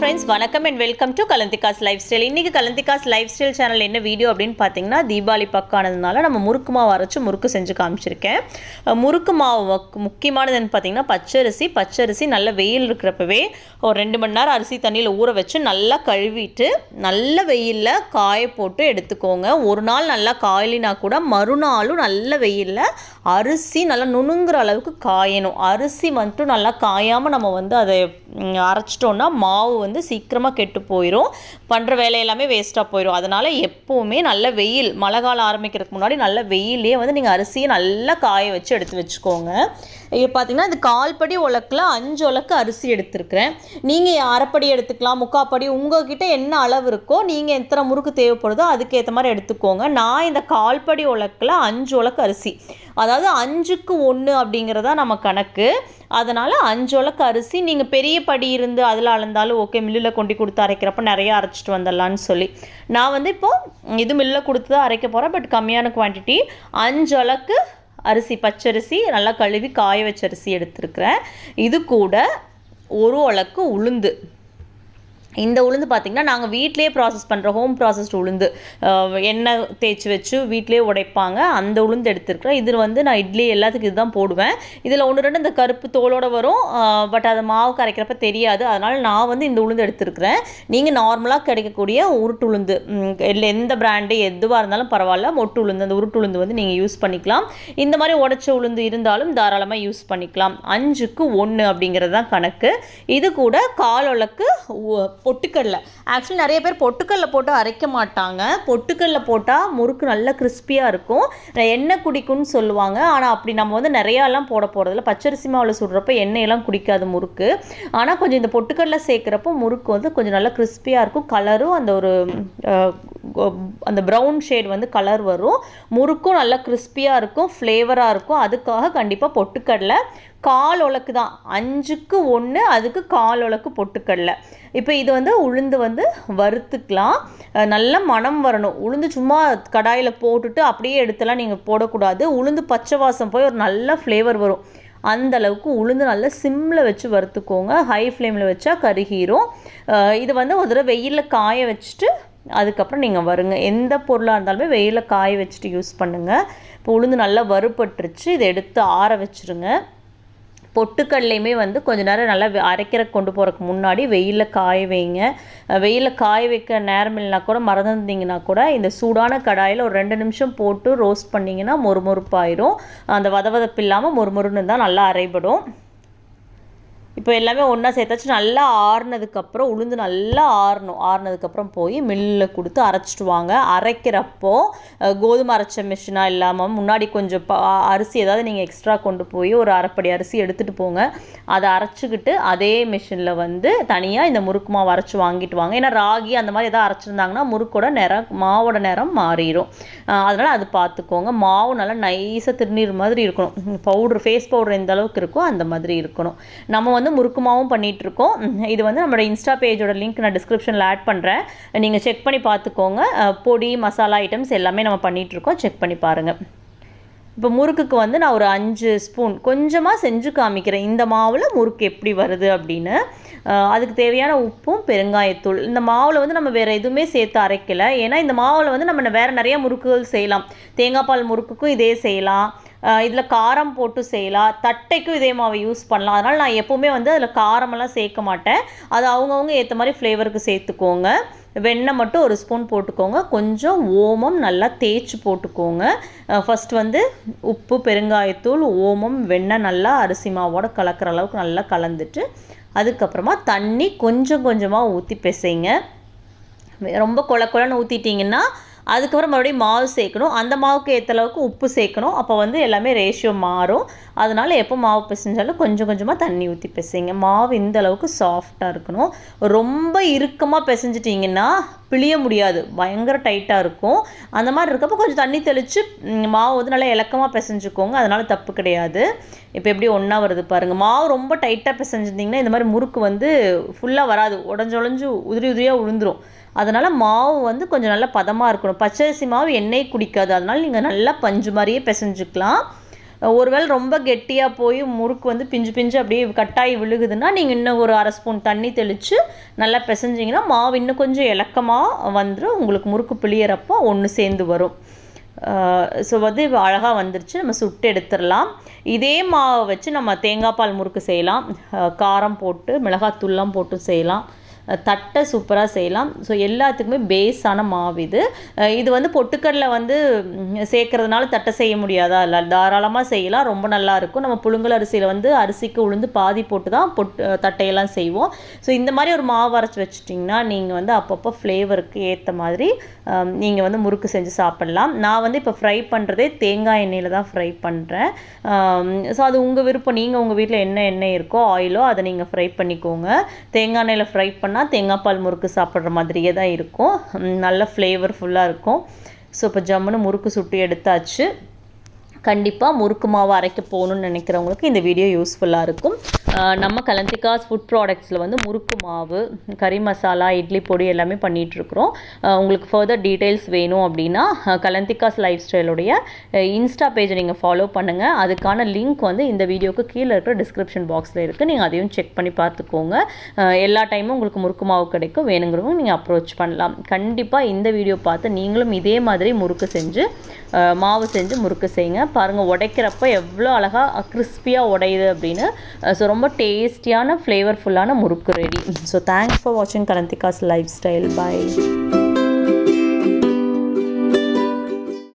friends, வணக்கம் and welcome to kalandhizzchannel lifestyle. இன்னைக்கு kalandhizzchannel lifestyle channel என்ன வீடியோ அப்படினு பாத்தீங்கன்னா தீபாவளி பக்கானதுனால நம்ம முறுக்கு மாவு அரைச்சு முறுக்கு செஞ்சு காமிச்சிருக்கேன். முறுக்கு மாவு முக்கியமானதுன்னு பாத்தீங்கன்னா பச்சரிசி நல்ல வெயில் இருக்குறப்பவே ஒரு 2 மணி நேரம் அரிசி தண்ணியில ஊற வச்சு நல்லா கழுவிட்டு நல்ல வெயில்ல காய போட்டு எடுத்துக்கோங்க. ஒரு நாள் நல்லா காயலினா கூட மறுநாளும் நல்ல வெயில்ல அரிசி நல்லா நுணுங்குற அளவுக்கு காயணும். அரிசி மட்டும் நல்லா காயாம நம்ம வந்து அதை அரைச்சிட்டோம்னா மாவு வந்து சீக்கிரமாக கெட்டு போயிடும், பண்ணுற வேலை எல்லாமே வேஸ்ட்டாக போயிடும். அதனால் எப்போவுமே நல்ல வெயில், மழை காலம் ஆரம்பிக்கிறதுக்கு முன்னாடி நல்ல வெயிலே வந்து நீங்கள் அரிசியை நல்லா காய வச்சு எடுத்து வச்சுக்கோங்க. இப்போ பார்த்தீங்கன்னா இது 1/4 படி உலக்கில் 5 உலக்கு அரிசி எடுத்துருக்கிறேன். நீங்கள் அரைப்படி எடுத்துக்கலாம், 3/4 படி, உங்கள்கிட்ட என்ன அளவு இருக்கோ நீங்கள் எத்தனை முறுக்கு தேவைப்படுதோ அதுக்கேற்ற மாதிரி எடுத்துக்கோங்க. நான் இந்த 1/4 படி உலக்கில் 5 உலக்கு அரிசி, அதாவது 5க்கு 1 அப்படிங்கிறதா நம்ம கணக்கு. அதனால் 5 உலக்கு அரிசி, நீங்கள் பெரிய படி இருந்து அதில் அளந்தாலும் ஓகே, மில்லில் கொண்டு கொடுத்து அரைக்கிறப்ப நிறையா அரைச்சிட்டு வந்துடலான்னு சொல்லி நான் வந்து இப்போது இது மில்லில் கொடுத்து தான் அரைக்க போகிறேன். பட் கம்மியான குவான்டிட்டி 5 உலக்கு அரிசி, பச்சரிசி நல்லா கழுவி காய வச்ச அரிசி எடுத்துருக்கிறேன். இது கூட 1 உலக்கு உளுந்து. இந்த உளுந்து பார்த்திங்கன்னா நாங்கள் வீட்டிலே ப்ராசஸ் பண்ணுற ஹோம் ப்ராசஸ்டு உளுந்து, எண்ணெய் தேய்ச்சி வச்சு வீட்டிலே உடைப்பாங்க, அந்த உளுந்து எடுத்துருக்கிறேன். இது வந்து நான் இட்லி எல்லாத்துக்கும் இதுதான் போடுவேன். இதில் 1-2 இந்த கருப்பு தோலோடு வரும், பட் அது மாவு கரைக்கிறப்ப தெரியாது. அதனால் நான் வந்து இந்த உளுந்து எடுத்துருக்கிறேன். நீங்கள் நார்மலாக கிடைக்கக்கூடிய உருட்டு உளுந்து, இல்லை எந்த பிராண்டு எதுவாக இருந்தாலும் பரவாயில்ல, மொட்டு உளுந்து, அந்த உருட்டு உளுந்து வந்து நீங்கள் யூஸ் பண்ணிக்கலாம். இந்த மாதிரி உடைச்ச உளுந்து இருந்தாலும் தாராளமாக யூஸ் பண்ணிக்கலாம். 5க்கு 1 அப்படிங்கிறது தான் கணக்கு. இது கூட 1/4 உலக்கு பொட்டுக்கடலை. ஆக்சுவலி நிறைய பேர் பொட்டுக்கடலை போட்டு அரைக்க மாட்டாங்க. பொட்டுக்கடலை போட்டால் முறுக்கு நல்லா கிறிஸ்பியாக இருக்கும், எண்ணெய் குடிக்கும்னு சொல்லுவாங்க. ஆனால் அப்படி நம்ம வந்து நிறையாலாம் போட போகிறதில்ல. பச்சரிசி மாவில் சுடுறப்ப எண்ணெயெல்லாம் குடிக்காது முறுக்கு. ஆனால் கொஞ்சம் இந்த பொட்டுக்கடலை சேர்க்குறப்போ முறுக்கு வந்து கொஞ்சம் நல்லா கிறிஸ்பியாக இருக்கும். கலரும் அந்த ஒரு அந்த ப்ரௌன் ஷேட் வந்து கலர் வரும். முறுக்கும் நல்லா கிறிஸ்பியாக இருக்கும், ஃப்ளேவராக இருக்கும். அதுக்காக கண்டிப்பாக பொட்டுக்கடலை 1/4 உலக்கு தான், 5க்கு 1, அதுக்கு 1/4 உலக்கு பொட்டுக்கடலை. இப்போ இது வந்து உளுந்து வந்து வறுத்துக்கலாம், நல்ல மணம் வரணும். உளுந்து சும்மா கடாயில் போட்டுட்டு அப்படியே எடுத்துலாம் நீங்கள் போடக்கூடாது. உளுந்து பச்சை வாசம் போய் ஒரு நல்ல ஃப்ளேவர் வரும். அந்த அளவுக்கு உளுந்து நல்லா சிம்மில் வச்சு வறுத்துக்கோங்க, ஹை ஃப்ளேமில் வச்சா கருகிரும். இது வந்து ஒரு தடவை வெயிலில் காய வச்சுட்டு அதுக்கப்புறம் நீங்கள் வருங்க. எந்த பொருளாக இருந்தாலுமே வெயிலில் காய வச்சுட்டு யூஸ் பண்ணுங்கள். இப்போ உளுந்து நல்லா வறுபட்டுருச்சு, இதை எடுத்து ஆற வச்சுருங்க. பொட்டுக்கடலையுமே வந்து கொஞ்சம் நேரம் நல்லா அரைக்கிறக்கு கொண்டு போகிறதுக்கு முன்னாடி வெயிலில் காய வைங்க. வெயிலில் காய வைக்க நேரம் இல்லைனா கூட மறந்துருந்தீங்கன்னா கூட இந்த சூடான கடாயில் ஒரு 2 நிமிஷம் போட்டு ரோஸ்ட் பண்ணிங்கன்னா மொறுமொறுப்பாயிரும். அந்த வதவதப்பு இல்லாமல் மொறுமொறுன்னு தான் நல்லா அரைபடும். இப்போ எல்லாமே ஒன்றா சேர்த்தாச்சு. நல்லா ஆறுனதுக்கப்புறம் உளுந்து நல்லா ஆறுனதுக்கப்புறம் போய் மில்லில் கொடுத்து அரைச்சிட்டு வாங்க. அரைக்கிறப்போ கோதுமை அரைச்ச மிஷினாக இல்லாமல் முன்னாடி கொஞ்சம் அரிசி ஏதாவது நீங்கள் எக்ஸ்ட்ரா கொண்டு போய் ஒரு அரைப்படி அரிசி எடுத்துகிட்டு போங்க. அதை அரைச்சிக்கிட்டு அதே மிஷினில் வந்து தனியாக இந்த முறுக்கு மாவு அரைச்சி வாங்கிட்டு வாங்க. ஏன்னா ராகி அந்த மாதிரி எதாவது அரைச்சிருந்தாங்கன்னா முறுக்கோட நிறம், மாவோட நிறம் மாறிடும். அதனால் அது பார்த்துக்கோங்க. மாவு நல்லா நைஸாக திருநீர் மாதிரி இருக்கணும். பவுட்ரு, ஃபேஸ் பவுட்ரு எந்த அளவுக்கு இருக்கோ அந்த மாதிரி இருக்கணும். நம்ம வந்து முறுக்கு மாவும் பண்ணிகிட்ருக்கோம். இது வந்து நம்மளோட இன்ஸ்டா பேஜோட லிங்க் நான் டிஸ்கிரிப்ஷனில் ஆட் பண்ணுறேன், நீங்கள் செக் பண்ணி பார்த்துக்கோங்க. பொடி மசாலா ஐட்டம்ஸ் எல்லாமே நம்ம பண்ணிகிட்ருக்கோம், செக் பண்ணி பாருங்கள். இப்போ முறுக்குக்கு வந்து நான் ஒரு 5 ஸ்பூன் கொஞ்சமாக செஞ்சு காமிக்கிறேன், இந்த மாவில் முறுக்கு எப்படி வருது அப்படின்னு. அதுக்கு தேவையான உப்பும் பெருங்காயத்தூள். இந்த மாவில் வந்து நம்ம வேறு எதுவுமே சேர்த்து அரைக்கலை, ஏன்னா இந்த மாவில் வந்து நம்ம வேறு நிறைய முறுக்குகள் செய்யலாம். தேங்காய் பால் முறுக்குக்கும் இதே செய்யலாம், இதில் காரம் போட்டு செய்யலாம், தட்டைக்கும் இதே மாவை யூஸ் பண்ணலாம். அதனால் நான் எப்போவுமே வந்து அதில் காரமெல்லாம் சேர்க்க மாட்டேன். அது அவங்கவுங்க ஏற்ற மாதிரி ஃப்ளேவருக்கு சேர்த்துக்கோங்க. வெண்ணெய் மட்டும் 1 ஸ்பூன் போட்டுக்கோங்க, கொஞ்சம் ஓமம் நல்லா தேய்ச்சி போட்டுக்கோங்க. ஃபஸ்ட் வந்து உப்பு, பெருங்காயத்தூள், ஓமம், வெண்ணெய் நல்லா அரிசி மாவோட கலக்கிற அளவுக்கு நல்லா கலந்துட்டு அதுக்கப்புறமா தண்ணி கொஞ்சம் கொஞ்சமாக ஊற்றி பிசைங்க. ரொம்ப கொலன்னு ஊற்றிட்டிங்கன்னா அதுக்கப்புறம் மறுபடியும் மாவு சேர்க்கணும். அந்த மாவுக்கு ஏற்ற அளவுக்கு உப்பு சேர்க்கணும். அப்போ வந்து எல்லாமே ரேஷியோ மாறும். அதனால் எப்போ மாவு பிசைஞ்சாலும் கொஞ்சம் கொஞ்சமாக தண்ணி ஊற்றி பிசைங்க. மாவு இந்த அளவுக்கு சாஃப்டாக இருக்கணும். ரொம்ப இறுக்கமாக பிசைஞ்சிட்டிங்கன்னா பிழிய முடியாது, பயங்கர டைட்டாக இருக்கும். அந்த மாதிரி இருக்கப்போ கொஞ்சம் தண்ணி தெளித்து மாவு வந்து நல்லா இலக்கமாக பிசைஞ்சுக்கோங்க, அதனால் தப்பு கிடையாது. இப்போ எப்படி ஒன்றா வருது பாருங்கள். மாவு ரொம்ப டைட்டாக பிசைஞ்சிருந்திங்கன்னா இந்த மாதிரி முறுக்கு வந்து ஃபுல்லாக வராது, உடஞ்சு உதிரியாக உளுந்துரும். அதனால் மாவு வந்து கொஞ்சம் நல்லா பதமாக இருக்கணும். பச்சரிசி மாவு எண்ணெய் குடிக்காது, அதனால் நீங்கள் நல்லா பஞ்சு மாதிரியே பிசைஞ்சுக்கலாம். ஒருவேளை ரொம்ப கெட்டியாக போய் முறுக்கு வந்து பிஞ்சு பிஞ்சு அப்படியே கட்டாயி விழுகுதுன்னா நீங்கள் இன்னும் ஒரு 1/2 ஸ்பூன் தண்ணி தெளித்து நல்லா பிசைஞ்சிங்கன்னா மாவு இன்னும் கொஞ்சம் இலக்கமாக வந்துடும். உங்களுக்கு முறுக்கு பிழியறப்போ ஒன்று சேர்ந்து வரும். ஸோ வந்து இப்போ அழகாக வந்துருச்சு. நம்ம சுட்டு எடுத்துடலாம். இதே மாவை வச்சு நம்ம தேங்காய் பால் முறுக்கு செய்யலாம். காரம் போட்டு மிளகாத்தூள்லாம் போட்டு செய்யலாம். தட்டை சூப்பராக செய்யலாம். ஸோ எல்லாத்துக்குமே பேஸான மாவு இது. இது வந்து பொட்டுக்கடலை வந்து சேர்க்கறதுனால தட்டை செய்ய முடியாதா? இல்லை, தாராளமாக செய்யலாம். ரொம்ப நல்லாயிருக்கும். நம்ம புழுங்கல் அரிசியில் வந்து அரிசிக்கு உளுந்து பாதி போட்டு தான் தட்டையெல்லாம் செய்வோம். ஸோ இந்த மாதிரி ஒரு மாவு அரைச்சி வச்சுட்டிங்கன்னா நீங்கள் வந்து அப்பப்போ ஃப்ளேவருக்கு ஏற்ற மாதிரி நீங்கள் வந்து முறுக்கு செஞ்சு சாப்பிட்லாம். நான் வந்து இப்போ ஃப்ரை பண்ணுறதே தேங்காய் எண்ணெயில் தான் ஃப்ரை பண்ணுறேன். ஸோ அது உங்கள் விருப்பம். நீங்கள் உங்கள் வீட்டில் என்ன எண்ணெய் இருக்கோ ஆயிலோ அதை நீங்கள் ஃப்ரை பண்ணிக்கோங்க. தேங்காய் எண்ணெயில் ஃப்ரை பண்ணால் தேங்காய் பால் முறுக்கு சாப்பிட்ற மாதிரியே தான் இருக்கும். நல்ல ஃப்ளேவர்ஃபுல்லாக இருக்கும். ஸோ இப்போ ஜம்முன்னு முறுக்கு சுட்டு எடுத்தாச்சு. கண்டிப்பாக முறுக்கு மாவு அரைக்க போகணுன்னு நினைக்கிறவங்களுக்கு இந்த வீடியோ யூஸ்ஃபுல்லாக இருக்கும். நம்ம கலந்திகாஸ் ஃபுட் ப்ராடக்ட்ஸில் வந்து முறுக்கு மாவு, கறி மசாலா, இட்லி பொடி எல்லாமே பண்ணிகிட்ருக்குறோம். உங்களுக்கு ஃபர்தர் டீட்டெயில்ஸ் வேணும் அப்படின்னா கலந்திகாஸ் லைஃப் ஸ்டைலுடைய இன்ஸ்டா பேஜை நீங்கள் ஃபாலோ பண்ணுங்கள். அதுக்கான லிங்க் வந்து இந்த வீடியோக்கு கீழே இருக்கிற டிஸ்கிரிப்ஷன் பாக்ஸில் இருக்குது. நீங்கள் அதையும் செக் பண்ணி பார்த்துக்கோங்க. எல்லா டைமும் உங்களுக்கு முறுக்கு மாவு கிடைக்கும். வேணுங்கிறவங்க நீங்கள் அப்ரோச் பண்ணலாம். கண்டிப்பாக இந்த வீடியோ பார்த்து நீங்களும் இதே மாதிரி முறுக்கு செஞ்சு மாவு செஞ்சு முறுக்கு செய்யுங்க. பாருங்கள், உடைக்கிறப்ப எவ்வளோ அழகாக கிறிஸ்பியாக உடையுது அப்படின்னு. ஸோ ரொம்ப டேஸ்டியான ஃப்ளேவர்ஃபுல்லான முறுக்கு ரெடி. ஸோ தேங்க்ஸ் ஃபார் வாட்சிங் கலந்திகாஸ் லைஃப் ஸ்டைல். பை.